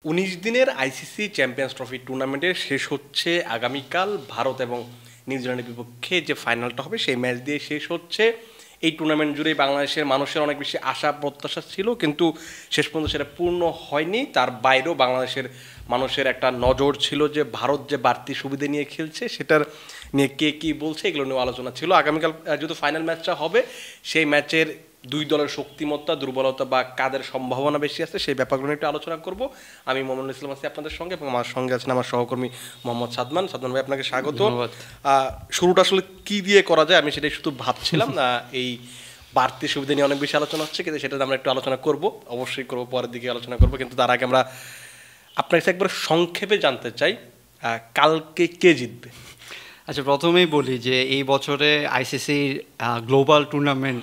19 দিনের ICC champions trophy টুর্নামেন্টের শেষ হচ্ছে আগামীকাল। ভারত এবং নিউজিল্যান্ডের বিপক্ষে যে ফাইনালটা হবে সেই ম্যাচ দিয়ে শেষ হচ্ছে। এই টুর্নামেন্ট জুড়েই বাংলাদেশের মানুষের অনেক বেশি আশা প্রত্যাশা ছিল, কিন্তু শেষ পর্যন্ত সেটা পূর্ণ হয়নি। তার বাইরেও বাংলাদেশের মানুষের একটা নজর ছিল যে ভারত যে বাড়তি সুবিধা নিয়ে খেলছে সেটার নিয়ে কে কী বলছে এগুলো নিয়ে আলোচনা ছিল। আগামীকাল যেহেতু ফাইনাল ম্যাচটা হবে, সেই ম্যাচের দুই দলের শক্তিমত্তা, দুর্বলতা বা কাদের সম্ভাবনা বেশি আছে সেই ব্যাপারগুলো একটু আলোচনা করব। আমি মোহাম্মদ ইসলাম আছি আপনাদের সঙ্গে, এবং আমার সঙ্গে আছেন আমার সহকর্মী মোহাম্মদ সাদমান। সাদমান ভাই, আপনাকে স্বাগত। শুরুটা আসলে কি দিয়ে করা যায় আমি সেটাই শুধু ভাবছিলাম। এই বাড়তি সুবিধা নিয়ে অনেক বেশি আলোচনা হচ্ছে, কিন্তু সেটা আমরা একটু আলোচনা করব, অবশ্যই করব, পরের দিকে আলোচনা করব। কিন্তু তার আগে আমরা আপনার কাছে একবার সংক্ষেপে জানতে চাই, কালকে কে জিতবে? আচ্ছা, প্রথমেই বলি যে এই বছরে আইসিসির গ্লোবাল টুর্নামেন্ট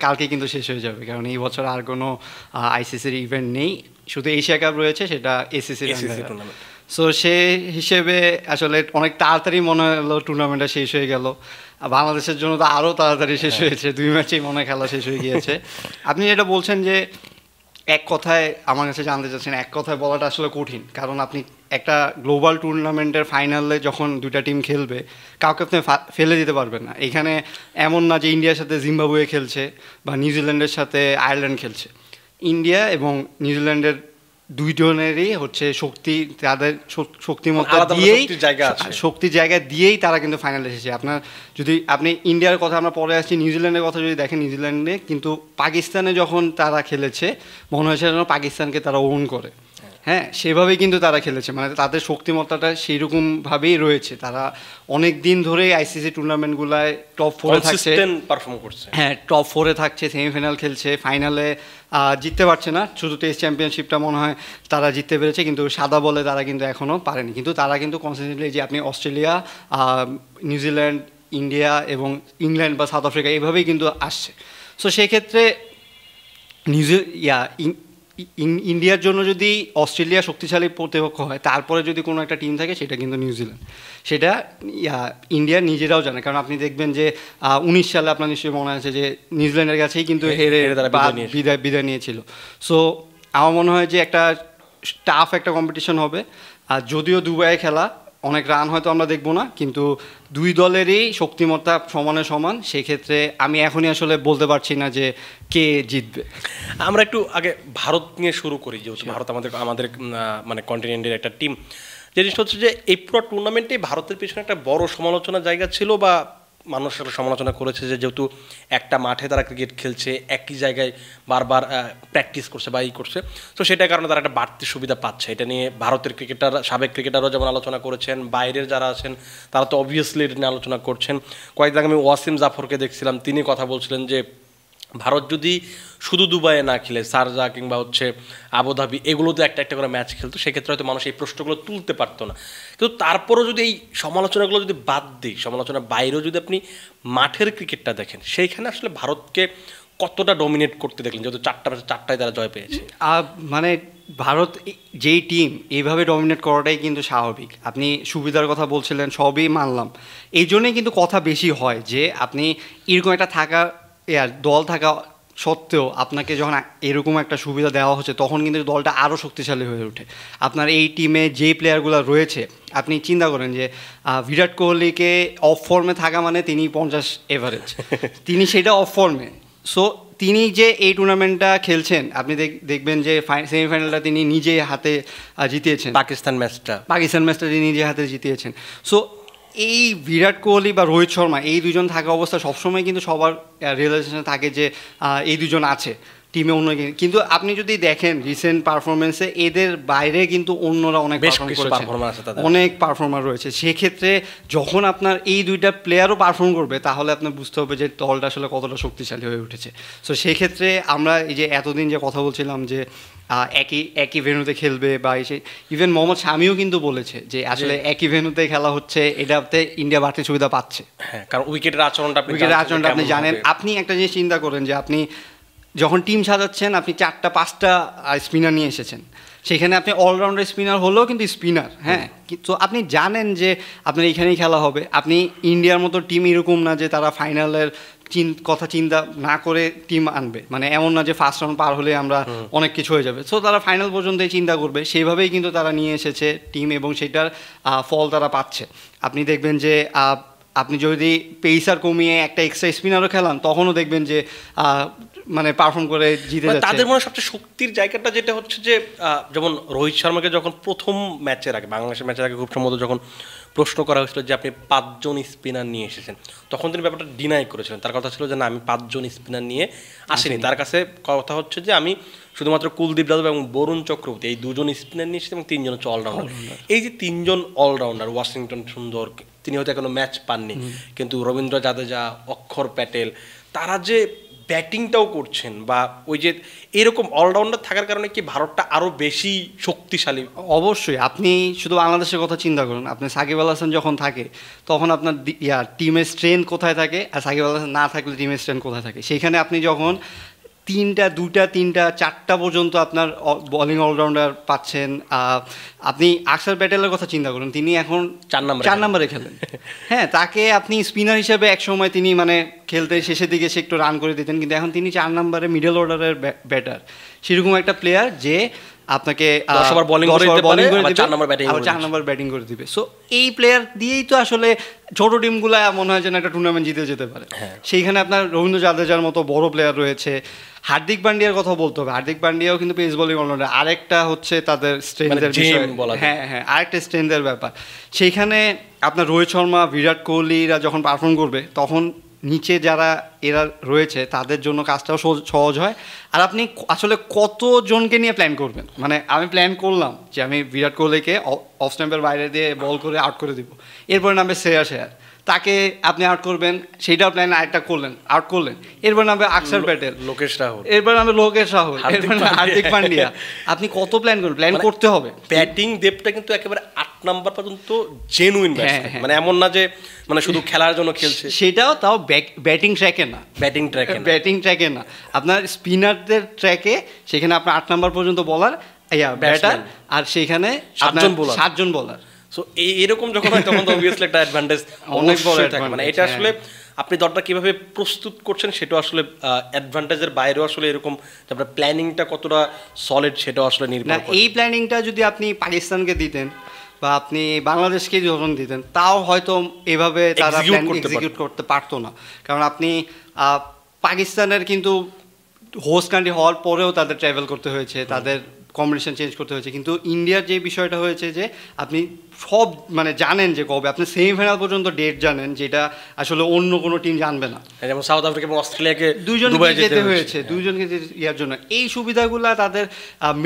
কালকে কিন্তু শেষ হয়ে যাবে, কারণ এই বছর আর কোনো আইসিসির ইভেন্ট নেই, শুধু এশিয়া কাপ রয়েছে, সেটা এসিসি টুর্নামেন্ট। সো সে হিসেবে আসলে অনেক তাড়াতাড়ি মনে হলো টুর্নামেন্টটা শেষ হয়ে গেল। বাংলাদেশের জন্য তো আরও তাড়াতাড়ি শেষ হয়েছে, 2 ম্যাচেই মনে খেলা শেষ হয়ে গিয়েছে। আপনি যেটা বলছেন যে এক কথায় আমার কাছে জানতে চাচ্ছেন, এক কথায় বলাটা আসলে কঠিন, কারণ আপনি একটা গ্লোবাল টুর্নামেন্টের ফাইনালে যখন দুইটা টিম খেলবে, কাউকে আপনি ফেলে দিতে পারবেন না। এখানে এমন না যে ইন্ডিয়ার সাথে জিম্বাবুয়ে খেলছে বা নিউজিল্যান্ডের সাথে আয়ারল্যান্ড খেলছে। ইন্ডিয়া এবং নিউজিল্যান্ডের দুইজনেরই হচ্ছে শক্তি, তাদের শক্তিমত্তা দিয়েই, শক্তির জায়গা দিয়েই তারা কিন্তু ফাইনালে এসেছে। আপনার যদি আপনি ইন্ডিয়ার কথা আমরা পরে আসছি, নিউজিল্যান্ডের কথা যদি দেখেন, নিউজিল্যান্ডে কিন্তু পাকিস্তানে যখন তারা খেলেছে মনে হয়েছে যেন পাকিস্তানকে তারা ওন করে। হ্যাঁ, সেভাবেই কিন্তু তারা খেলেছে, মানে তাদের শক্তিমত্তাটা সেইরকমভাবেই রয়েছে। তারা অনেক দিন ধরেই আইসিসি টুর্নামেন্টগুলায় টপ 4-এ থাকছে, পারফর্ম করছে। হ্যাঁ, টপ 4-এ থাকছে, সেমিফাইনাল খেলছে, ফাইনালে জিততে পারছে না। শুধু টেস্ট চ্যাম্পিয়নশিপটা মনে হয় তারা জিততে পেরেছে, কিন্তু সাদা বলে তারা কিন্তু এখনও পারেনি। কিন্তু তারা কিন্তু কনসিস্টেন্টলি, যে আপনি অস্ট্রেলিয়া, নিউজিল্যান্ড, ইন্ডিয়া এবং ইংল্যান্ড বা সাউথ আফ্রিকা এইভাবেই কিন্তু আসছে। সো সেক্ষেত্রে ইন্ডিয়ার জন্য যদি অস্ট্রেলিয়া শক্তিশালী প্রতিপক্ষ হয়, তারপরে যদি কোনো একটা টিম থাকে সেটা কিন্তু নিউজিল্যান্ড। সেটা ইন্ডিয়া নিজেরাও জানে, কারণ আপনি দেখবেন যে 19 সালে আপনার নিশ্চয়ই মনে আছে যে নিউজিল্যান্ডের কাছেই কিন্তু হেরে বিদায় নিয়েছিল। সো আমার মনে হয় যে একটা টাফ একটা কম্পিটিশন হবে। আর যদিও দুবাইয়ে খেলা, অনেক রান হয়তো আমরা দেখবো না, কিন্তু দুই দলেরই শক্তিমত্তা সমানে সমান। সেক্ষেত্রে আমি এখনই আসলে বলতে পারছি না যে কে জিতবে। আমরা একটু আগে ভারত নিয়ে শুরু করি, যেহেতু ভারত আমাদের মানে কন্টিনেন্টের একটা টিম। যে জিনিসটা হচ্ছে যে এই পুরো টুর্নামেন্টে ভারতের পিছনে একটা বড় সমালোচনার জায়গা ছিল, বা মানুষ একটা সমালোচনা করেছে যে যেহেতু একটা মাঠে তারা ক্রিকেট খেলছে, একই জায়গায় বারবার প্র্যাকটিস করছে বা করছে, তো সেটার কারণে তারা একটা বাড়তি সুবিধা পাচ্ছে। এটা নিয়ে ভারতের ক্রিকেটার, সাবেক ক্রিকেটারও যেমন আলোচনা করেছেন, বাইরের যারা আছেন তারা তো অবভিয়াসলি এটা নিয়ে আলোচনা করছেন। কয়েকদিন আগে আমি ওয়াসিম জাফরকে দেখছিলাম, তিনি কথা বলছিলেন যে ভারত যদি শুধু দুবাইয়ে না খেলে শারজা কিংবা হচ্ছে আবুধাবি এগুলোতে একটা একটা করে ম্যাচ খেলতো, সেক্ষেত্রে হয়তো মানুষ এই প্রশ্নগুলো তুলতে পারতো না। কিন্তু তারপরও যদি এই সমালোচনাগুলো যদি বাদ দিই, সমালোচনার বাইরেও যদি আপনি মাঠের ক্রিকেটটা দেখেন, সেইখানে আসলে ভারতকে কতটা ডমিনেট করতে দেখলেন, যেহেতু 4টা ম্যাচে 4টায় তারা জয় পেয়েছে। মানে ভারত যেই টিম, এইভাবে ডমিনেট করাটাই কিন্তু স্বাভাবিক। আপনি সুবিধার কথা বলছিলেন, সবই মানলাম। এই জন্যই কিন্তু কথা বেশি হয় যে আপনি এরকম একটা দল থাকা সত্ত্বেও আপনাকে যখন এরকম একটা সুবিধা দেওয়া হচ্ছে, তখন কিন্তু দলটা আরও শক্তিশালী হয়ে ওঠে। আপনার এই টিমে যেই প্লেয়ারগুলো রয়েছে, আপনি চিন্তা করেন যে বিরাট কোহলিকে অফ ফর্মে থাকা মানে তিনি 50 এভারেজ, তিনি সেটা অফ ফর্মে। সো তিনি যে এই টুর্নামেন্টটা খেলছেন, আপনি দেখবেন যে সেমিফাইনালটা তিনি নিজে হাতে জিতিয়েছেন। পাকিস্তান ম্যাচটা তিনি নিজে হাতে জিতিয়েছেন। সো এই বিরাট কোহলি বা রোহিত শর্মা, এই দুজন থাকা অবস্থা সবসময় কিন্তু সবার রিয়েলাইজেশনে থাকে যে এই দুজন আছে টিমে অন্য। কিন্তু আপনি যদি দেখেন রিসেন্ট পারফরমেন্সে, এদের বাইরে কিন্তু অন্যরা অনেক পারফর্মার রয়েছে। সেক্ষেত্রে যখন আপনার এই দুইটা প্লেয়ারও পারফর্ম করবে, তাহলে আপনার বুঝতে হবে যে দলটা আসলে কতটা শক্তিশালী হয়ে উঠেছে। সো সেক্ষেত্রে আমরা এই যে এতদিন যে কথা বলছিলাম যে একই ভেন্যুতে খেলবে, বা ইভেন মোহাম্মদ শামিও কিন্তু বলেছে যে আসলে একই ভেন্যুতে খেলা হচ্ছে, এটাতে ইন্ডিয়া বাড়তি সুবিধা পাচ্ছে। হ্যাঁ, কারণ উইকেটের আচরণটা আপনি জানেন। আপনি একটা জিনিস চিন্তা করেন যে আপনি যখন টিম সাজাচ্ছেন, আপনি 4-5টা স্পিনার নিয়ে এসেছেন, সেখানে আপনি অলরাউন্ডার স্পিনার হলেও কিন্তু স্পিনার। হ্যাঁ, তো আপনি জানেন যে আপনার এইখানেই খেলা হবে। আপনি ইন্ডিয়ার মতো টিম এরকম না যে তারা ফাইনালের কথা চিন্তা না করে টিম আনবে, মানে এমন না যে ফার্স্ট রাউন্ড পার হলে আমরা অনেক কিছু হয়ে যাবে। সো তারা ফাইনাল পর্যন্তই চিন্তা করবে, সেইভাবেই কিন্তু তারা নিয়ে এসেছে টিম এবং সেটার ফল তারা পাচ্ছে। আপনি দেখবেন যে আপনি যদি পেসার কমিয়ে একটা এক্সট্রা স্পিনারও খেলান তখনও দেখবেন যে মানে পারফর্ম করে জিতে যাচ্ছে। তাদের মনে সবচেয়ে শক্তির জায়গাটা যেটা হচ্ছে যে যেমন রোহিত শর্মাকে যখন প্রথম ম্যাচের আগে, বাংলাদেশের ম্যাচের আগে খুব সম্ভবত যখন প্রশ্ন করা হয়েছিল যে আপনি 5 জন স্পিনার নিয়ে এসেছেন, তখন তিনি ব্যাপারটা ডিনাই করেছিলেন। তার কথা ছিল যে না, আমি 5 জন স্পিনার নিয়ে আসিনি। তার কাছে কথা হচ্ছে যে আমি শুধুমাত্র কুলদীপ যাদব এবং বরুণ চক্রবর্তী এই 2 জন স্পিনার নিয়ে এসেছি এবং 3 জন হচ্ছে অলরাউন্ডার। এই যে 3 জন অলরাউন্ডার, ওয়াশিংটন সুন্দর তিনি হয়তো এখনো ম্যাচ পাননি, কিন্তু রবীন্দ্র জাদেজা, অক্ষর প্যাটেল, তারা যে ব্যাটিংটাও করছেন বা ওই যে এরকম অলরাউন্ডার থাকার কারণে কি ভারতটা আরও বেশি শক্তিশালী? অবশ্যই। আপনি শুধু বাংলাদেশের কথা চিন্তা করুন, আপনি সাকিব আল হাসান যখন থাকে তখন আপনার টিমের স্ট্রেংথ কোথায় থাকে, আর সাকিব আল হাসান না থাকলে টিমের স্ট্রেংথ কোথায় থাকে। সেইখানে আপনি যখন 2টা 3টা 4টা পর্যন্ত আপনার বোলিং অলরাউন্ডার পাচ্ছেন। আপনি আকসার প্যাটেলের কথা চিন্তা করুন, তিনি এখন 4 নম্বরে খেলেন। হ্যাঁ, তাকে আপনি স্পিনার হিসেবে একসময় তিনি মানে খেলতে শেষের দিকে সে একটু রান করে দিতেন, কিন্তু এখন তিনি 4 নম্বরে মিডল অর্ডারের ব্যাটার। সেরকম একটা প্লেয়ার যে আপনাকে 10 ওভার বোলিং করে দিতে পারে, আবার 4 নম্বর ব্যাটিং করে দিবে। সো এই প্লেয়ার দিয়েই তো আসলে ছোট টিমগুলা মনে হয় যেন একটা টুর্নামেন্ট জিতে যেতে পারে। সেইখানে আপনার রবীন্দ্র জাদেজার মতো বড় প্লেয়ার রয়েছে। হার্দিক পান্ডিয়ার কথা বলতে হবে, হার্দিক পান্ডিয়াও কিন্তু পেস বোলিং অলরাউন্ডার। আরেকটা হচ্ছে তাদের স্ট্রেংথের বিষয়, হ্যাঁ আরেকটা স্ট্রেংথের ব্যাপার। সেইখানে আপনার রোহিত শর্মা, বিরাট কোহলিরা যখন পারফর্ম করবে তখন নিচে যারা এরা রয়েছে তাদের জন্য কাজটাও সহজ হয়। আর আপনি আসলে কতজনকে নিয়ে প্ল্যান করবেন, মানে আমি প্ল্যান করলাম যে আমি বিরাট কোহলিকে অফ স্ট্যাম্পের বাইরে দিয়ে বল করে আউট করে দিব, এরপরে নামবে শ্রেয়াস আয়ার, তাকে আপনি আউট করবেন, সেইটাও প্ল্যান আরেকটা করলেন, আউট করলেন, এরপর নামবে আকসার প্যাটেল, লোকেশ রাহুল, এরপর নামবে লোকেশ রাহুল, এরপর হার্দিক পান্ডিয়া। আপনি কত প্ল্যান করবেন? প্ল্যান করতে হবে। ব্যাটিং ডেপটা কিন্তু একেবারে 8 নাম্বার পর্যন্ত জেনুইন ব্যাটসম্যান, মানে এমন না যে মানে শুধু খেলার জন্য খেলছে। সেটাও তাও ব্যাটিং ট্র্যাকে না, ব্যাটিং ট্র্যাকে না, আপনার স্পিনারদের ট্র্যাকে। সেখানে আপনার 8 নাম্বার পর্যন্ত বলার ব্যাটার, আর সেখানে 7 জন বলার। সো এরকম যখন হয় তখন তো অবভিয়াসলি একটা অ্যাডভান্টেজ অনেক বড় থাকে। মানে এটা আসলে আপনি দলটা কিভাবে প্রস্তুত করছেন সেটা আসলে অ্যাডভান্টেজের বাইরেও আসলে এরকম আপনার প্ল্যানিংটা কতটা সলিড সেটাও আসলে নির্ভর করে। এই প্ল্যানিংটা যদি আপনি পাকিস্তানকে দিতেন বা আপনি বাংলাদেশকে যখন দিতেন তাও হয়তো এভাবে তারা এক্সিকিউট করতে পারতো না। কারণ আপনি পাকিস্তানের কিন্তু হোস্ট কান্ট্রি হওয়ার পরেও তাদের ট্রাভেল করতে হয়েছে, তাদের কম্বিনেশন চেঞ্জ করতে হয়েছে। কিন্তু ইন্ডিয়ার যে বিষয়টা হয়েছে যে আপনি সব মানে জানেন যে কবে আপনি সেমিফাইনাল পর্যন্ত ডেট জানেন, যেটা আসলে অন্য কোনো টিম জানবে না। যেমন সাউথ আফ্রিকা এবং অস্ট্রেলিয়াকে দুইজনকে যেতে হয়েছে, দুইজনকে ইয়ার জন্য। এই সুবিধাগুলো তাদের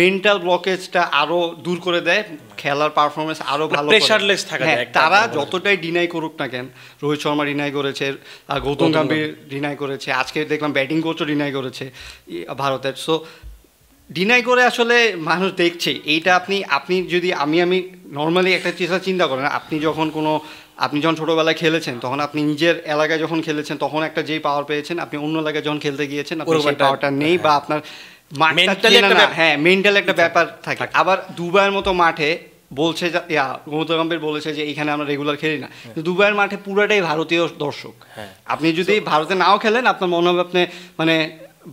মেন্টাল ব্লকেজটা আরো দূর করে দেয়, খেলার পারফরমেন্স আরো ভালো, প্রেসারলেস থাকা যায়। তারা যতটাই ডিনাই করুক না কেন, রোহিত শর্মা ডিনাই করেছে, গৌতম গম্ভীর ডিনাই করেছে, আজকে দেখলাম ব্যাটিং কোচও ডিনাই করেছে ভারতের। সো ডিনাই করে আসলে মানুষ দেখছে এইটা। আপনি যদি আমি নর্মালি একটা চিন্তা করেন, আপনি যখন ছোটোবেলায় খেলেছেন তখন আপনি নিজের এলাকায় যখন খেলেছেন তখন একটা যেই পাওয়ার পেয়েছেন, আপনি অন্য এলাকায় যখন খেলতে গিয়েছেন আপনি সেই পাওয়ারটা নেই, বা আপনার মেন্টাল একটা ব্যাপার থাকে। আবার দুবাইয়ের মতো মাঠে বলছে গৌতম গম্ভীর বলেছে যে এখানে আমরা রেগুলার খেলি না, কিন্তু দুবাইয়ের মাঠে পুরাটাই ভারতীয় দর্শক। আপনি যদি ভারতে নাও খেলেন আপনার মনে হবে আপনি মানে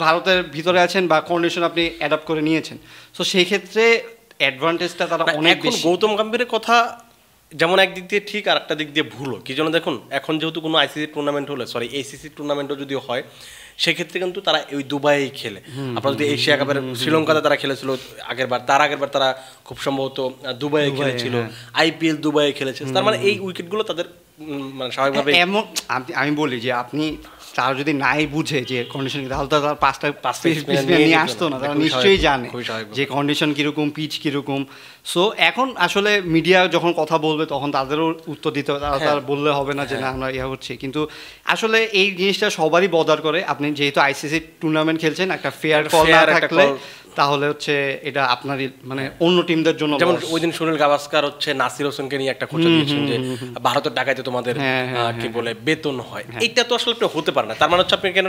ভারতের ভিতরে আছেন বা কন্ডিশন আপনি অ্যাডাপ্ট করে নিয়েছেন। সো সেই ক্ষেত্রে অ্যাডভান্টেজটা তারা অনেক বেশি। গৌতম গম্ভীরের কথা যেমন একদিক দিয়ে ঠিক আর একটা দিক দিয়ে ভুলও কি জন্য দেখুন, এখন যেহেতু কোনো আইসিসি টুর্নামেন্ট হলে ACC টুর্নামেন্টও যদি হয় সেক্ষেত্রে কিন্তু তারা ওই দুবাইয়েই খেলে। আপনার যদি এশিয়া কাপের শ্রীলঙ্কাতে তারা খেলেছিল আগেরবার, তার আগেরবার তারা খুব সম্ভবত দুবাইয়ে খেলেছিল, IPL দুবাইয়ে খেলেছে। তার মানে এই উইকেটগুলো তাদের মানে স্বাভাবিকভাবে এমন। আমি বলি যে আপনি তারা যদি নাই বুঝে যে কন্ডিশন, তাহলে তো তার পাঁচটা নিয়ে আসতো না। তারা নিশ্চয়ই জানে যে কন্ডিশন কীরকম, পিচ কীরকম। সো এখন আসলে মিডিয়া যখন কথা বলবে তখন তাদেরও উত্তর দিতে হবে, তারা বললে হবে না যে না আমরা ইয়া হচ্ছে। কিন্তু আসলে এই জিনিসটা সবারই বদার করে। আপনি যেহেতু ICC টুর্নামেন্ট খেলছেন, একটা ফেয়ার কল না থাকলে তাহলে হচ্ছে এটা আপনারই মানে অন্য টিমদের জন্য। যেমন ওই দিন সুনীল গাভাস্কার হচ্ছে নাসির হোসেনকে নিয়ে একটা খোঁচা দিয়েছেন যে ভারতের টাকাতে তোমাদের কি বলে বেতন হয়। এইটা তো আসলে হতে পারে না। তার মানে হচ্ছে আপনি কেন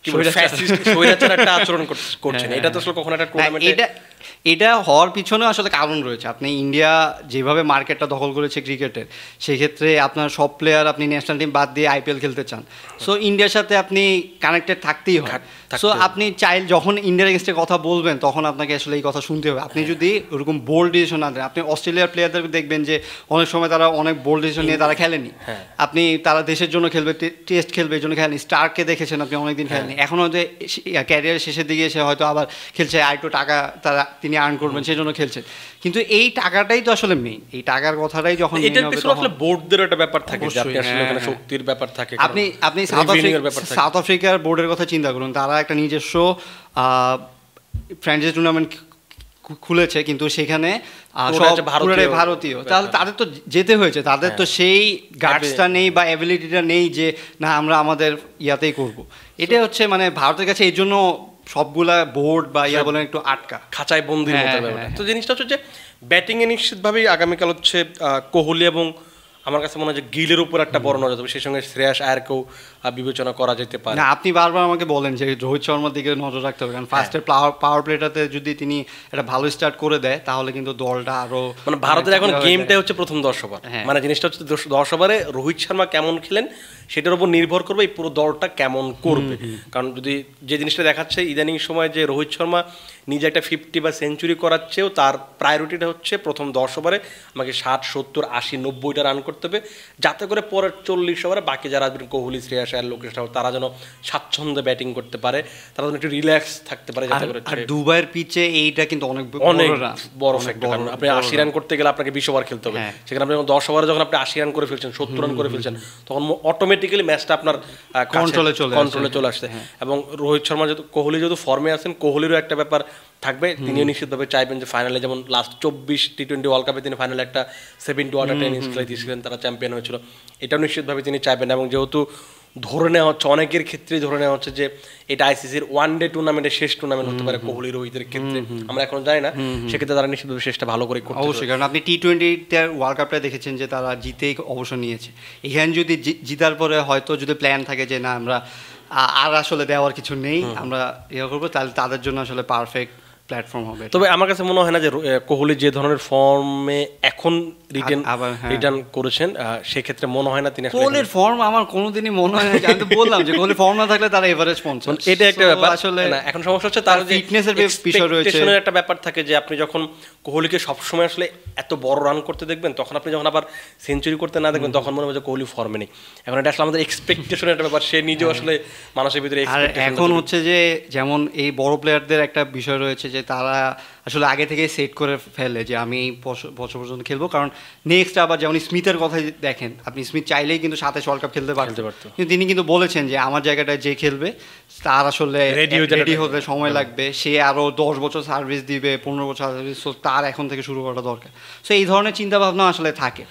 কি বলে ফ্যাসিস্ট স্বৈরাচার একটা আচরণ করছেন, এটা তো আসলে কখনো একটা টুর্নামেন্টে এটা হওয়ার পিছনে আসলে কারণ রয়েছে। আপনি ইন্ডিয়া যেভাবে মার্কেটটা দখল করেছে ক্রিকেটের, সেক্ষেত্রে আপনার সব প্লেয়ার আপনি ন্যাশনাল টিম বাদ দিয়ে আইপিএল খেলতে চান। সো ইন্ডিয়ার সাথে আপনি কানেক্টেড থাকতেই হয়। সো আপনি যখন ইন্ডিয়ার এগেনস্টে কথা বলবেন তখন আপনাকে আসলে এই কথা শুনতে হবে। আপনি যদি ওরকম বোল্ড ডিসিশন না দেন, আপনি অস্ট্রেলিয়ার প্লেয়ারদের দেখবেন যে অনেক সময় তারা অনেক বোল্ড ডিসিশন নিয়ে তারা খেলেনি। আপনি তারা দেশের জন্য খেলবে, টেস্ট খেলবে, এই জন্য খেলেনি। স্টারকে দেখেছেন আপনি অনেকদিন খেলেনি, এখনও যে ক্যারিয়ারের শেষের দিকে এসে হয়তো আবার খেলছে, আরেকটু টাকা তিনি আর্ন করবেন সেই জন্য খেলছেন। কিন্তু এই টাকাটাই তো আসলে মেইন, এই টাকার কথাটাই যখন এটার পিছনে আসলে বোর্ডদের একটা ব্যাপার থাকে যে আপনি আসলে ওখানে শক্তির ব্যাপার থাকে। আপনি সাউথ আফ্রিকার বোর্ডের কথা চিন্তা করুন, তারা একটা নিজস্ব ফ্র্যাঞ্চাইজি টুর্নামেন্ট খুলেছে, কিন্তু সেখানে ভারতীয়, তাহলে তাদের তো যেতে হয়েছে, তাদের তো সেই গার্ডসটা নেই বা অ্যাবিলিটিটা নেই যে না আমরা আমাদের ইয়াতেই করব। এটা হচ্ছে মানে ভারতের কাছে এই জন্য সবগুলা বোর্ড বা ইয়া বলেন একটু আটকা খাঁচায় বন্দির মতো ব্যাপার। তো জিনিসটা হচ্ছে যে ব্যাটিংয়ে নিশ্চিতভাবেই আগামীকাল হচ্ছে কোহলি এবং আমার কাছে মনে হয় যে গিলের উপর একটা বড় নজর দেবে, সেই সঙ্গে শ্রেয়াস আয়ারকেও বিবেচনা করা যেতে পারে। না, আপনি বারবার আমাকে বলেন যে রোহিত শর্মার দিকে নজর রাখতে হবে, কারণ ফার্স্টের পাওয়ার প্লেটাতে যদি তিনি একটা ভালো স্টার্ট করে দেয় তাহলে কিন্তু দলটা আরো মানে ভারতের এখন গেমটাই হচ্ছে প্রথম 10 ওভার, মানে জিনিসটা হচ্ছে 10 ওভারে রোহিত শর্মা কেমন খেলেন সেটার উপর নির্ভর করবে এই পুরো দলটা কেমন করবে। কারণ যদি যে জিনিসটা দেখাচ্ছে ইদানিং সময় যে রোহিত শর্মা নিজে একটা 50 বা সেঞ্চুরি করাচ্ছেও তার প্রায়োরিটিটা হচ্ছে প্রথম 10 ওভারে আমাকে 60, 70, 80, 90টা রান করতে হবে, যাতে করে পরের 40 ওভারে বাকি যারা আসবেন কোহলি, শ্রেয়াস আয়ার, লোকেশ রাহুল, তারা যেন স্বাচ্ছন্দ্যে ব্যাটিং করতে পারে, তারা যেন একটু রিল্যাক্স থাকতে পারে। যাতে করে আর দুবাইয়ের পিচে এইটা কিন্তু অনেক বড় ফ্যাক্টর। আপনি 80 রান করতে গেলে আপনাকে 20 ওভার খেলতে হবে, সেখানে আপনি 10 ওভারে যখন আপনি 80 রান করে ফেলছেন, 70 রান করে ফেলছেন, তখন অটোমেটিক্যালি ম্যাচটা আপনার কন্ট্রোলে চলে আসছে। এবং রোহিত শর্মা যেহেতু কোহলি যেহেতু ফর্মে আছেন, কোহলিরও একটা ব্যাপার থাকবে, তিনিও নিশ্চিতভাবে চাইবেন যে ফাইনালে, যেমন লাস্ট 24 টি20 ওয়ার্ল্ড কাপে তিনি ফাইনালে একটা 70 ওয়াটার টেনিস খেলে দিয়েছিলেন, তারা চ্যাম্পিয়ন হয়েছিল, এটাও নিশ্চিতভাবে তিনি চাইবেন। এবং যেহেতু ধরে নেওয়া হচ্ছে, অনেকের ক্ষেত্রেই ধরে নেওয়া হচ্ছে যে এটা আইসিসির ওয়ান ডে টুর্নামেন্টের শেষ টুর্নামেন্ট হতে পারে কোহলি রোহিতের ক্ষেত্রে, আমরা এখন জানি না, সেক্ষেত্রে তারা নিশ্চিতভাবে শেষটা ভালো করে করতে অবশ্যই। কারণ আপনি টি20 ওয়ার্ল্ড কাপটা দেখেছেন যে তারা জিতেই অবসর নিয়েছে। এখানে যদি জিতার পরে হয়তো যদি প্ল্যান থাকে যে না আমরা আর আসলে দেওয়ার কিছু নেই, আমরা ইয়ে করবো, তাহলে তাদের জন্য আসলে পারফেক্ট প্ল্যাটফর্ম হবে। তবে আমার কাছে মনে হয় না যে কোহলি যে ধরনের ফর্মে এখন রিটার্ন করেছেন, সেক্ষেত্রে মনে হয় না তিনি কোহলির ফর্ম আমার কোনোদিনই মনে হয় না, আমি তো বললাম যে কোহলি ফর্ম না থাকলে তারা এভারেজ পৌঁছান, এটা একটা ব্যাপার। আসলে এখন সমস্যা হচ্ছে তার ফিটনেসের বিষয় রয়েছে, একটা ব্যাপার থাকে যে আপনি যখন কোহলিকে সবসময় আসলে এত বড় রান করতে দেখবেন, তখন আপনি যখন আবার সেঞ্চুরি করতে না দেখবেন তখন মনে হবে যে কোহলি ফর্মে নেই। এখন এটা আসলে আমাদের এক্সপেকটেশনের একটা ব্যাপার, সে নিজেও আসলে মানুষের ভিতরে এখন হচ্ছে যে যেমন এই বড় প্লেয়ারদের একটা বিষয় রয়েছে যে তারা আসলে আগে থেকে সেট করে ফেলে যে আমি এই বছর পর্যন্ত খেলবো, কারণ নেক্সট আবার যেমন স্মিথের কথা দেখেন, আপনি স্মিথ চাইলেই কিন্তু 27 ওয়ার্ল্ড কাপ খেলতে পারতো, কিন্তু তিনি কিন্তু বলেছেন যে আমার জায়গাটায় যে খেলবে তার আসলে রেডি হতে সময় লাগবে, সে আরও 10 বছর সার্ভিস দিবে, 15 বছর সার্ভিস, তার এখন থেকে শুরু করা দরকার। সো এই ধরনের চিন্তাভাবনা আসলে থাকে।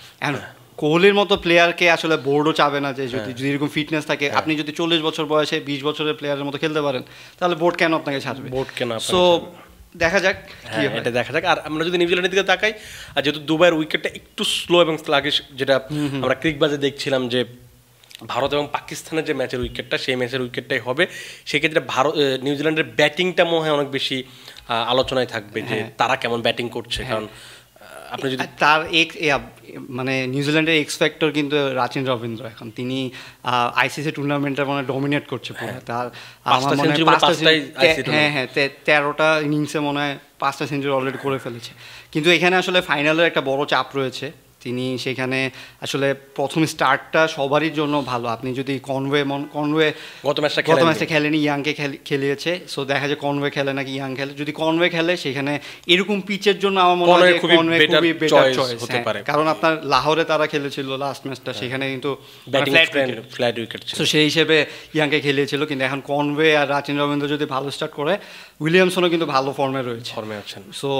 কোহলির মতো প্লেয়ারকে আসলে বোর্ডও চাবে না যে যদি এরকম ফিটনেস থাকে, আপনি যদি 40 বছর বয়সে 20 বছরের প্লেয়ারের মতো খেলতে পারেন, তাহলে বোর্ড কেন আপনাকে ছাড়বে? সো দেখা যাক এটা দেখা যাক। আর আমরা যদি নিউজিল্যান্ডের দিকে তাকাই, আর যেহেতু দুবাইয়ের উইকেটটা একটু স্লো এবং স্লাগিশ, যেটা আমরা ক্রিকবাজে দেখছিলাম যে ভারত এবং পাকিস্তানের যে ম্যাচের উইকেটটা, সেই ম্যাচের উইকেটটাই হবে, সেক্ষেত্রে নিউজিল্যান্ডের ব্যাটিংটা মনে হয় অনেক বেশি আলোচনায় থাকবে যে তারা কেমন ব্যাটিং করছে। কারণ আপনি যদি তার মানে নিউজিল্যান্ডের এক্স ফ্যাক্টর কিন্তু রাচিন রবীন্দ্র, এখন তিনি আইসিসি টুর্নামেন্টটা মানে ডমিনেট করছে পুরো। তার আমার মনে হয় 13টা ইনিংসে মনে হয় 5টা সেঞ্চুরি অলরেডি করে ফেলেছে। কিন্তু এখানে আসলে ফাইনালের একটা বড় চাপ রয়েছে, তিনি সেখানে আসলে প্রথম স্টার্টটা সবারই জন্য ভালো। আপনি যদি কনওয়ে গত ম্যাচটা খেলেনি, ইয়াংকে খেলিয়েছে, সো দেখা যায় কনওয়ে খেলে নাকি ইয়াং খেলে, যদি কনওয়ে খেলে সেখানে এরকম পিচের জন্য আমার মনে হয় কনওয়ে খুবই বেটার চয়েস হতে পারে। কারণ আপনার লাহোরে তারা খেলেছিল লাস্ট ম্যাচটা, সেখানে কিন্তু ফ্ল্যাট উইকেট, সো সেই হিসেবে ইয়াংকে খেলিয়েছিল। কিন্তু এখন কনওয়ে আর রাচিন রবীন্দ্র যদি ভালো স্টার্ট করে, উইলিয়ামসনও কিন্তু ভালো ফর্মে রয়েছে, সো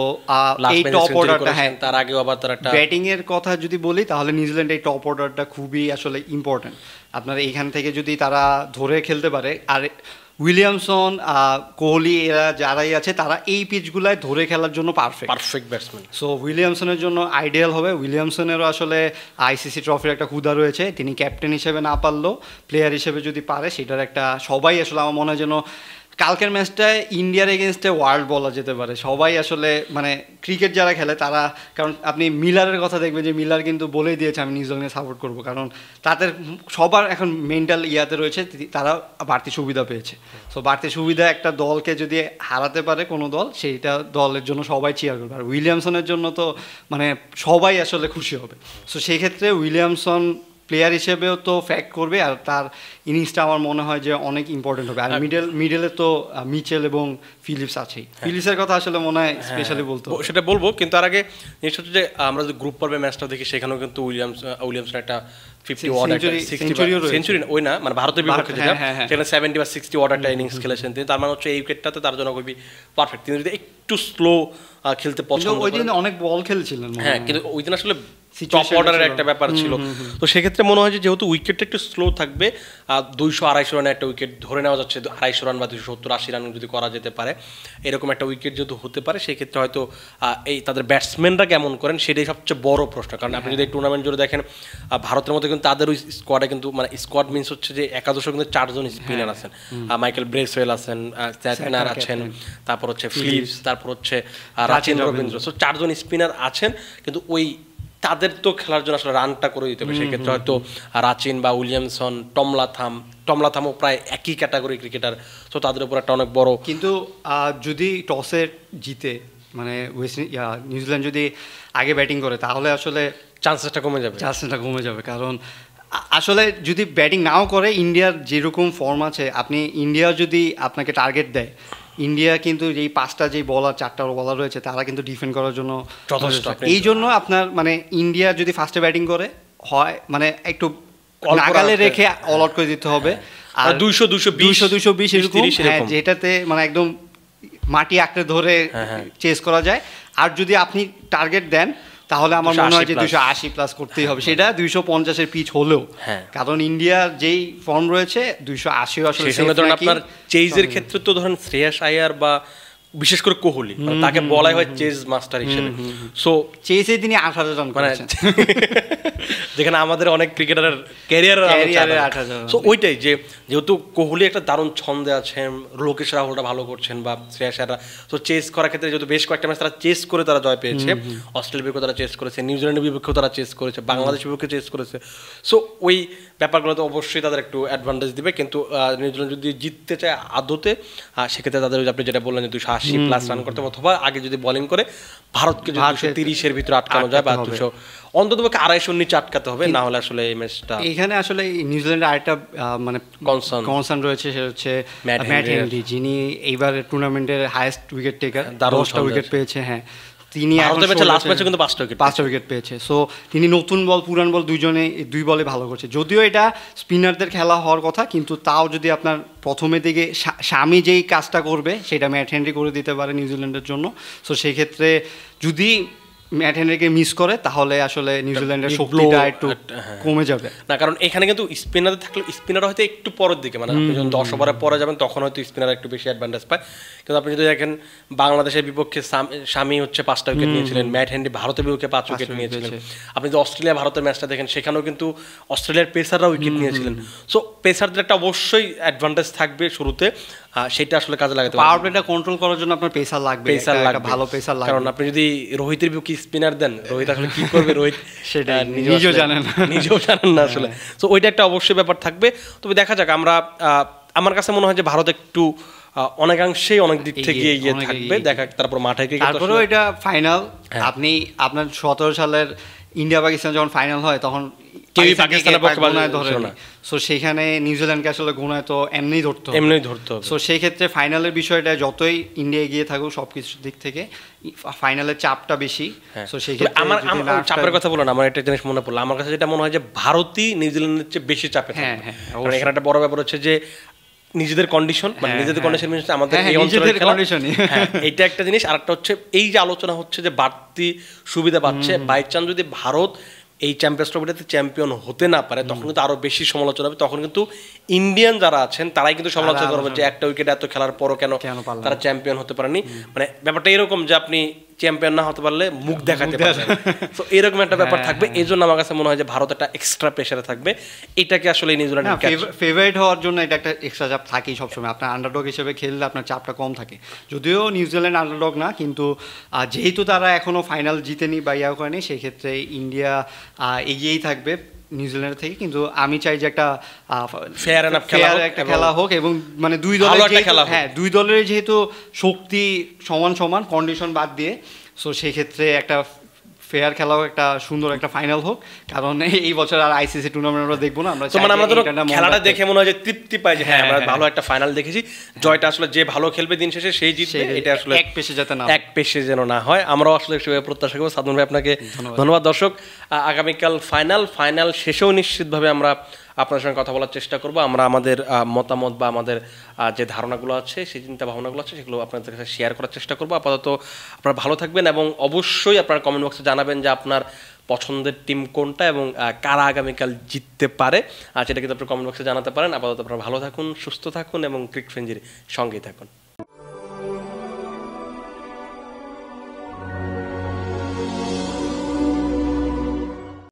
এই টপ অর্ডারটা, হ্যাঁ তার আগেও আবার তার একটা ব্যাটিং এর কথা যদি বলি তাহলে নিউজিল্যান্ড এই টপ অর্ডারটা খুবই আসলে ইম্পর্টেন্ট। আপনার এইখান থেকে যদি তারা ধরে খেলতে পারে, আর উইলিয়ামসন, কোহলি এরা যারাই আছে তারা এই পিচগুলায় ধরে খেলার জন্য পারফেক্ট ব্যাটসম্যান। সো উইলিয়ামসনের জন্য আইডিয়াল হবে। উইলিয়ামসনেরও আসলে আইসিসি ট্রফির একটা ক্ষুধা রয়েছে, তিনি ক্যাপ্টেন হিসেবে না পারলেও প্লেয়ার হিসেবে যদি পারে সেটার একটা সবাই আসলে আমার মনে হয় যেন কালকের ম্যাচটায় ইন্ডিয়ার এগেনস্টে ওয়ার্ল্ড বলা যেতে পারে। সবাই আসলে মানে ক্রিকেট যারা খেলে তারা, কারণ আপনি মিলারের কথা দেখবেন যে মিলার কিন্তু বলেই দিয়েছে আমি নিউজিল্যান্ডকে সাপোর্ট করবো, কারণ তাদের সবার এখন মেন্টাল ইয়াতে রয়েছে, তারা বাড়তি সুবিধা পেয়েছে। সো বাড়তি সুবিধা একটা দলকে যদি হারাতে পারে কোনো দল, সেইটা দলের জন্য সবাই চিয়ার করবে। আর উইলিয়ামসনের জন্য তো মানে সবাই আসলে খুশি হবে। সো সেই ক্ষেত্রে উইলিয়ামসন প্লেয়ার হিসেবেও তো ফ্যাক্ট করবে, আর তার ইনিংসটা আমার মনে হয় যে অনেক ইম্পর্টেন্ট হবে। আর মিডলে তো মিচেল এবং ফিলিপস আছেই। ফিলিপসের কথা আসলে মনে হয় স্পেশালি বলতে হবে, সেটা বলবো। কিন্তু তার আগে জিনিস হচ্ছে যে আমরা যদি গ্রুপ পর্বে ম্যাচটা দেখি সেখানেও কিন্তু উইলিয়ামসন একটা 50 ওয়ার্ড সেঞ্চুরি ওই না মানে ভারতের বিপক্ষে যেটা সেখানে 70 বা 60 ওয়ার্ড একটা ইনিংস খেলেছেন তিনি। তার মানে হচ্ছে এই উইকেটটাতে তার জন্য খুবই পারফেক্ট। তিনি যদি একটু স্লো খেলতে পছন্দ করেন, ওই দিন অনেক বল খেলছিলেন, হ্যাঁ, কিন্তু ওই দিন আসলে টপ অর্ডারের একটা ব্যাপার ছিল। তো সেক্ষেত্রে মনে হয় যে যেহেতু উইকেটটা একটু স্লো থাকবে, 200-250 রানের একটা উইকেট ধরে নেওয়া যাচ্ছে, 250 রান বা 270-80 রান যদি করা যেতে পারে, এরকম একটা উইকেট যেহেতু হতে পারে, সেই ক্ষেত্রে হয়তো এই তাদের ব্যাটসম্যানরা কেমন করেন সেটাই সবচেয়ে বড় প্রশ্ন। কারণ আপনি যদি টুর্নামেন্ট জুড়ে দেখেন ভারতের মধ্যে কিন্তু তাদের ওই স্কোয়াডে কিন্তু মানে স্কোয়াড মিনস হচ্ছে যে একাদশে কিন্তু 4 জন স্পিনার আছেন, মাইকেল ব্রেসওয়েল আছেন, চ্যাটনার আছেন, তারপর হচ্ছে ফিলিপস, তারপর হচ্ছে রাচিন রবীন্দ্র। সো 4 জন স্পিনার আছেন, কিন্তু ওই তাদের তো খেলার জন্য আসলে রানটা করে দিতে হবে। সেক্ষেত্রে হয়তো রাচিন বা উইলিয়ামসন, টমলাথামও প্রায় একই ক্যাটাগরি ক্রিকেটার, তো তাদের উপর একটা অনেক বড়। কিন্তু যদি টসে জিতে মানে নিউজিল্যান্ড যদি আগে ব্যাটিং করে তাহলে আসলে চান্সেসটা কমে যাবে। কারণ আসলে যদি ব্যাটিং নাও করে, ইন্ডিয়ার যেরকম ফর্ম আছে, আপনি ইন্ডিয়া যদি আপনাকে টার্গেট দেয়, ইন্ডিয়া কিন্তু এই 5টা যে বলার 4টা বলার রয়েছে তারা কিন্তু ডিফেন্ড করার জন্য যথেষ্ট। এই জন্য আপনার মানে ইন্ডিয়া যদি ফার্স্টে ব্যাটিং করে হয় মানে একটু নাগালে রেখে অল আউট করে দিতে হবে। আর 200-220 এরকম, যেটাতে মানে একদম মাটি আঁকড়ে ধরে চেস করা যায়। আর যদি আপনি টার্গেট দেন তাহলে আমার মনে হয় যে 280+ করতেই হবে, সেটা 250-এর পিচ হলেও। কারণ ইন্ডিয়ার যেই ফর্ম রয়েছে 280 আসলে আপনার চেজের ক্ষেত্রে তো ধরেন শ্রেয়াস আয়ার বা বিশেষ করে কোহলি, তাকে বলাই হয় চেজ মাস্টার হিসেবে। সো চেজে তিনি 8000 রান করেছেন, যেখানে আমাদের অনেক ক্রিকেটারের ক্যারিয়ারে 8000। সো ওইটাই যে যেহেতু কোহলি একটা দারুণ ছন্দে আছেন, লোকেশ রাহুলটা ভালো করছেন বা শ্রেয়াস আয়াররা, সো চেস করার ক্ষেত্রে যেহেতু বেশ কয়েকটা ম্যাচ তারা চেস করে তারা জয় পেয়েছে, অস্ট্রেলিয়ার বিপক্ষে তারা চেস করেছে, নিউজিল্যান্ডের বিপক্ষেও তারা চেস করেছে, বাংলাদেশের বিপক্ষে চেস করেছে। সো ওই ব্যাপারগুলো তো অবশ্যই তাদের একটু অ্যাডভান্টেজ দিবে। কিন্তু নিউজিল্যান্ড যদি জিততে চায় আদতে, সেক্ষেত্রে তাদের আপনি যেটা বললেন যে 280+ রান করতে হবে, অথবা আগে যদি বোলিং করে ভারতকে 230-এর ভিতরে আটকানো যায় বা 200 অন্ততপক্ষে 250-এর নিচে আটকাতে হবে, না হলে আসলে এই ম্যাচটা। এখানে আসলে নিউজিল্যান্ডের আরেকটা মানে কনসার্ন রয়েছে, সেটা হচ্ছে ম্যাট হেনরি, যিনি এইবার টুর্নামেন্টের হাইয়েস্ট উইকেট টেকার, 10টা উইকেট পেয়েছে। হ্যাঁ, তিনি লাস্ট ম্যাচে কিন্তু 5টা উইকেট পেয়েছে। সো তিনি নতুন বল পুরান বল দুই বলে ভালো করছে। যদিও এটা স্পিনারদের খেলা হওয়ার কথা, কিন্তু তাও যদি আপনার প্রথমের দিকে শামি যেই কাজটা করবে সেটা ম্যাট হেনরি করে দিতে পারে নিউজিল্যান্ডের জন্য। সো সেই ক্ষেত্রে যদি ম্যাট হেনরিকে মিস করে তাহলে আসলে নিউজিল্যান্ডের শক্তিটা একটু কমে যাবে। না, কারণ এখানে কিন্তু স্পিনার থাকলে স্পিনার হয়তো একটু পরের দিকে, মানে আপনি যখন 10 ওভারের পরে যাবেন তখন হয়তো স্পিনার একটু বেশি অ্যাডভান্টেজ পায়। কিন্তু আপনি যদি দেখেন বাংলাদেশের বিপক্ষে শামি হচ্ছে 5টা উইকেট নিয়েছিলেন, ম্যাট হেনরি ভারতের বিপক্ষে 5 উইকেট নিয়েছিলেন। আপনি যদি অস্ট্রেলিয়া ভারতের ম্যাচটা দেখেন সেখানেও কিন্তু অস্ট্রেলিয়ার পেসাররা উইকেট নিয়েছিলেন। সো পেসারদের একটা অবশ্যই অ্যাডভান্টেজ থাকবে শুরুতে, সেটা আসলে কাজে লাগাতে হবে। পাওয়ার প্লেটা কন্ট্রোল করার জন্য আপনার পেসার লাগবে, ভালো পেসার লাগবে। কারণ আপনি যদি রোহিতের বিপক্ষে স্পিনার দেন, রোহিত আসলে কি করবে, রোহিত সেটা নিজেও জানেন না আসলে। তো ওইটা একটা অবশ্যই ব্যাপার থাকবে। তবে দেখা যাক, আমার কাছে মনে হয় যে ভারত একটু অনেকাংশেই অনেক দিক থেকে এগিয়ে থাকবে। দেখা তারপর মাঠে গিয়ে, তারপরেও এটা ফাইনাল। আপনি আপনার 17 সালের ইন্ডিয়া পাকিস্তান যখন ফাইনাল হয় তখন কেউই পাকিস্তানের পক্ষে গোনায় ধরে না। সো সেখানে নিউজিল্যান্ডকে আসলে গোনায় তো এমনিই ধরতে হবে। সো সেই ক্ষেত্রে ফাইনালের বিষয়টা যতই ইন্ডিয়া এগিয়ে থাকুক সব কিছুর দিক থেকে, ফাইনালের চাপটা বেশি। সো সেই ক্ষেত্রে আমার চাপের কথা বললাম, আমার একটা জিনিস মনে পড়লো। আমার কাছে যেটা মনে হয় যে ভারতই নিউজিল্যান্ডের চেয়ে বেশি চাপে। হ্যাঁ, কারণ এখানে একটা বড় ব্যাপার হচ্ছে যে নিজেদের কন্ডিশন, মানে নিজেদের কন্ডিশন আমাদের এই অঞ্চলের কন্ডিশন, এইটা একটা জিনিস। আরেকটা হচ্ছে এই যে আলোচনা হচ্ছে যে বাড়তি সুবিধা পাচ্ছে, বাই চান্স যদি ভারত এই চ্যাম্পিয়ন্স ট্রফিটাতে চ্যাম্পিয়ন হতে না পারে, তখন কিন্তু আরো বেশি সমালোচনা হবে। তখন কিন্তু ইন্ডিয়ান যারা আছেন তারাই কিন্তু সমালোচনা করবে যে একটা উইকেট এত খেলার পরও কেন তারা চ্যাম্পিয়ন হতে পারেনি। মানে ব্যাপারটা এরকম যে আপনি চ্যাম্পিয়ন না হতে পারলে মুখ দেখাতে পারবেন, তো এরকম একটা ব্যাপার থাকবে। এই জন্য আমার কাছে মনে হয় যে ভারত একটা এক্সট্রা প্রেশারে থাকবে। এটাকে আসলে নিউজিল্যান্ড ফেভারিট হওয়ার জন্য এটা একটা এক্সট্রা চাপ থাকেই সবসময়। আপনার আন্ডারডগ হিসেবে খেললে আপনার চাপটা কম থাকে, যদিও নিউজিল্যান্ড আন্ডারডগ না, কিন্তু যেহেতু তারা এখনও ফাইনাল জিতেনি বা ইয়া করেনি, সেই ক্ষেত্রে ইন্ডিয়া এগিয়েই থাকবে নিউজিল্যান্ড থেকে। কিন্তু আমি চাই যে একটা ফেয়ার একটা খেলা হোক, এবং মানে দুই দলের, হ্যাঁ দুই দলের যেহেতু শক্তি সমান সমান, কন্ডিশন বাদ দিয়ে, সো সেই ক্ষেত্রে একটা ফেয়ার খেলা হোক, একটা সুন্দর একটা ফাইনাল হোক। কারণ এই বছর আর আইসিসি টুর্নামেন্ট আমরা দেখবো না, আমরা খেলাটা দেখে মনে হয় যে তৃপ্তি পাই যে হ্যাঁ আমরা ভালো একটা ফাইনাল দেখেছি। জয়টা আসলে যে ভালো খেলবে দিন শেষে সেই জিতবে, এটা আসলে এক পেশে যেন না হয়, আমরাও আসলে সেভাবে প্রত্যাশা করবো। সাদমান ভাই আপনাকে ধন্যবাদ। দর্শক, আগামীকাল ফাইনাল শেষেও নিশ্চিতভাবে আমরা আপনার সঙ্গে কথা বলার চেষ্টা করব। আমরা আমাদের মতামত বা আমাদের যে ধারণাগুলো আছে, সেই চিন্তা ভাবনাগুলো আছে, সেগুলো আপনাদের কাছে শেয়ার করার চেষ্টা করবো। আপাতত আপনারা ভালো থাকবেন, এবং অবশ্যই আপনারা কমেন্ট বক্সে জানাবেন যে আপনার পছন্দের টিম কোনটা এবং কারা আগামীকাল জিততে পারে, আর সেটা কিন্তু আপনারা কমেন্ট বক্সে জানাতে পারেন। আপাতত আপনারা ভালো থাকুন, সুস্থ থাকুন এবং ক্রিকেট ফ্রেঞ্জির সঙ্গেই থাকুন।